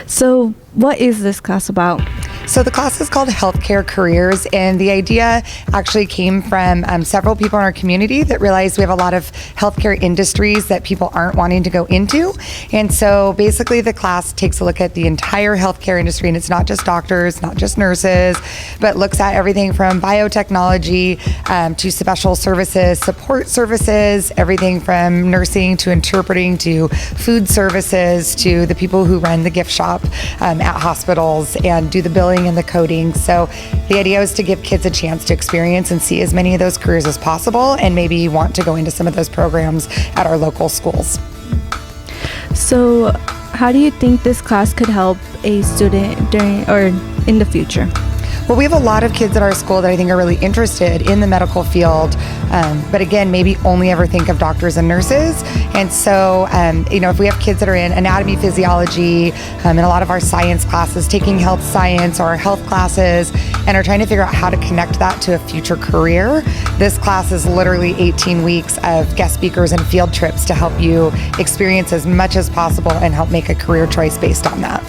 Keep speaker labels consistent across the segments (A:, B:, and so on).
A: So, what is this class about?
B: So the class is called Healthcare Careers, and the idea actually came from several people in our community that realized we have a lot of healthcare industries that people aren't wanting to go into. And so basically the class takes a look at the entire healthcare industry, and it's not just doctors, not just nurses, but looks at everything from biotechnology to special services, support services, everything from nursing to interpreting to food services to the people who run the gift shop at hospitals and do the billing and the coding. So the idea was to give kids a chance to experience and see as many of those careers as possible, and maybe want to go into some of those programs at our local schools.
A: So, how do you think this class could help a student during or in the future?
B: Well, we have a lot of kids at our school that I think are really interested in the medical field, but again, maybe only ever think of doctors and nurses. And so, if we have kids that are in anatomy, physiology, and a lot of our science classes, taking health science or health classes, and are trying to figure out how to connect that to a future career, this class is literally 18 weeks of guest speakers and field trips to help you experience as much as possible and help make a career choice based on that.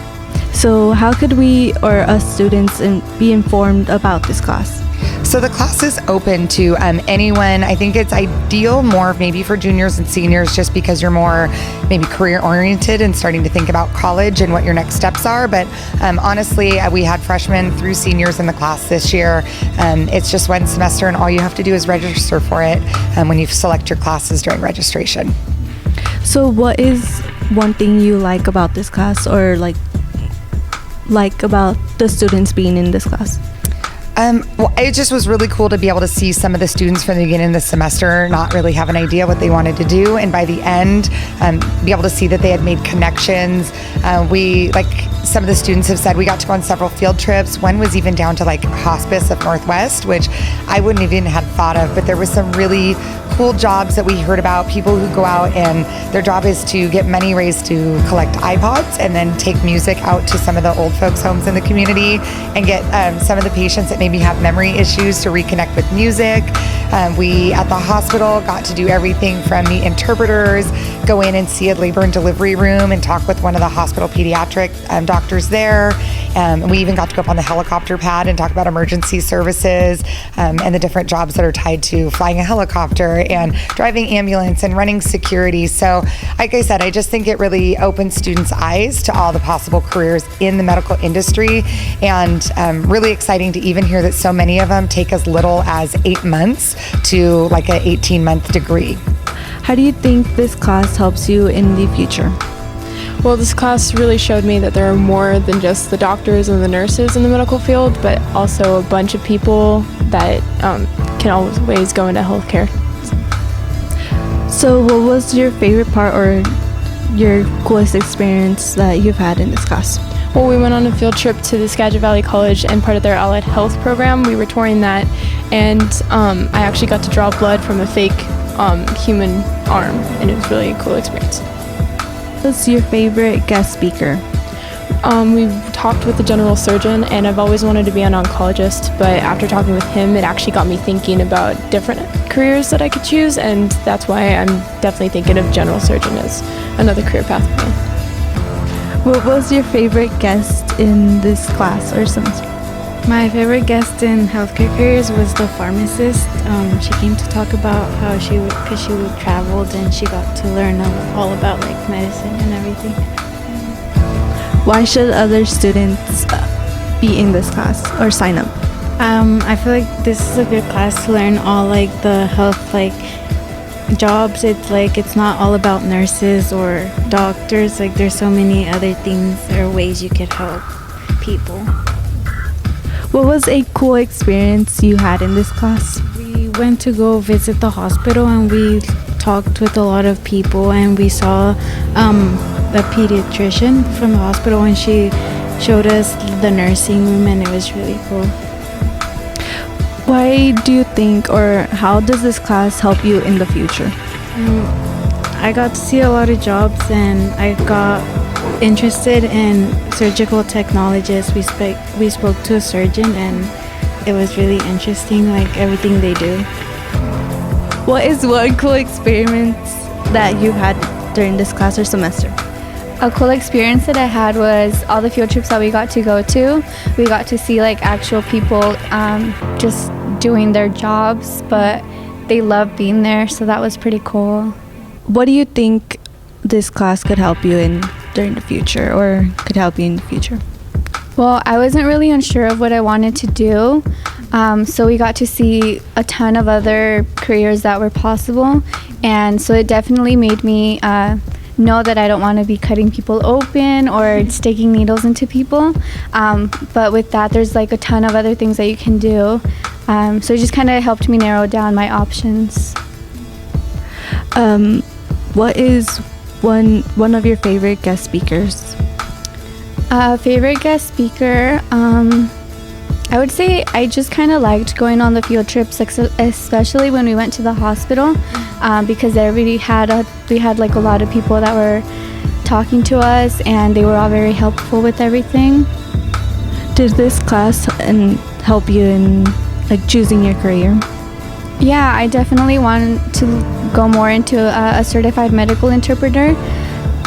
A: So, how could we or us students be informed about this class?
B: So the class is open to anyone. I think it's ideal more maybe for juniors and seniors, just because you're more maybe career oriented and starting to think about college and what your next steps are. But honestly, we had freshmen through seniors in the class this year. It's just one semester, and all you have to do is register for it when you select your classes during registration.
A: So what is one thing you like about this class, or like about the students being in this class?
B: Well, it just was really cool to be able to see some of the students from the beginning of the semester not really have an idea what they wanted to do, and by the end, be able to see that they had made connections. Some of the students have said we got to go on several field trips. One was even down to Hospice of Northwest, which I wouldn't have even had thought of, but there was some really cool jobs that we heard about, people who go out and their job is to get money raised to collect iPods and then take music out to some of the old folks' homes in the community and get some of the patients that maybe have memory issues to reconnect with music. We at the hospital got to do everything from meet interpreters, go in and see a labor and delivery room and talk with one of the hospital pediatric doctors there. We even got to go up on the helicopter pad and talk about emergency services and the different jobs that are tied to flying a helicopter and driving ambulance and running security. So like I said, I just think it really opens students' eyes to all the possible careers in the medical industry, and really exciting to even hear that so many of them take as little as 8 months to an 18-month degree.
A: How do you think this class helps you in the future?
C: Well, this class really showed me that there are more than just the doctors and the nurses in the medical field, but also a bunch of people that can always go into healthcare.
A: So what was your favorite part or your coolest experience that you've had in this class?
C: Well, we went on a field trip to the Skagit Valley College and part of their allied health program. We were touring that, and I actually got to draw blood from a fake human arm, and it was really a cool experience.
A: What's your favorite guest speaker?
C: We talked with the general surgeon, and I've always wanted to be an oncologist, but after talking with him, it actually got me thinking about different careers that I could choose, and that's why I'm definitely thinking of general surgeon as another career path for me.
A: What was your favorite guest in this class or semester?
D: My favorite guest in healthcare careers was the pharmacist. She came to talk about how because she traveled and she got to learn all about medicine and everything.
A: Why should other students be in this class or sign up?
D: I feel like this is a good class to learn all the health jobs. It's not all about nurses or doctors. There's so many other things or ways you could help people.
A: What was a cool experience you had in this class?
D: We went to go visit the hospital, and we talked with a lot of people, and we saw a pediatrician from the hospital, and she showed us the nursing room, and it was really cool.
A: Why do you think, or how does this class help you in the future?
D: I got to see a lot of jobs, and I got interested in surgical technologists. We spoke to a surgeon, and it was really interesting, everything they do.
A: What is one cool experience that you had during this class or semester? A cool experience that I had was all the field trips that we got to go to. We got to see like actual people just doing their jobs, but they loved being there, so that was pretty cool.
E: What do you think this class could help you in during the future, or could help you in the future?
A: Well, I wasn't really unsure of what I wanted to do, so we got to see a ton of other careers that were possible, and so it definitely made me know that I don't want to be cutting people open or sticking needles into people, but with that there's like a ton of other things that you can do, so it just kind of helped me narrow down my options.
E: What is one of your favorite guest speakers?
A: Favorite guest speaker, I would say I just kind of liked going on the field trips, especially when we went to the hospital, because we had like a lot of people that were talking to us, and they were all very helpful with everything.
E: Did this class help you in like choosing your career?
A: Yeah, I definitely wanted to go more into a certified medical interpreter.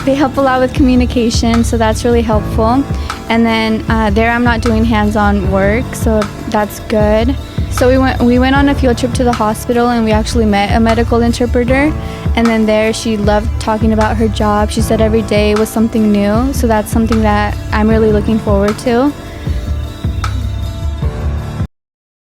A: They help a lot with communication, so that's really helpful. And then there I'm not doing hands-on work, so that's good. So we went on a field trip to the hospital, and we actually met a medical interpreter. And then there she loved talking about her job. She said every day was something new, so that's something that I'm really looking forward to.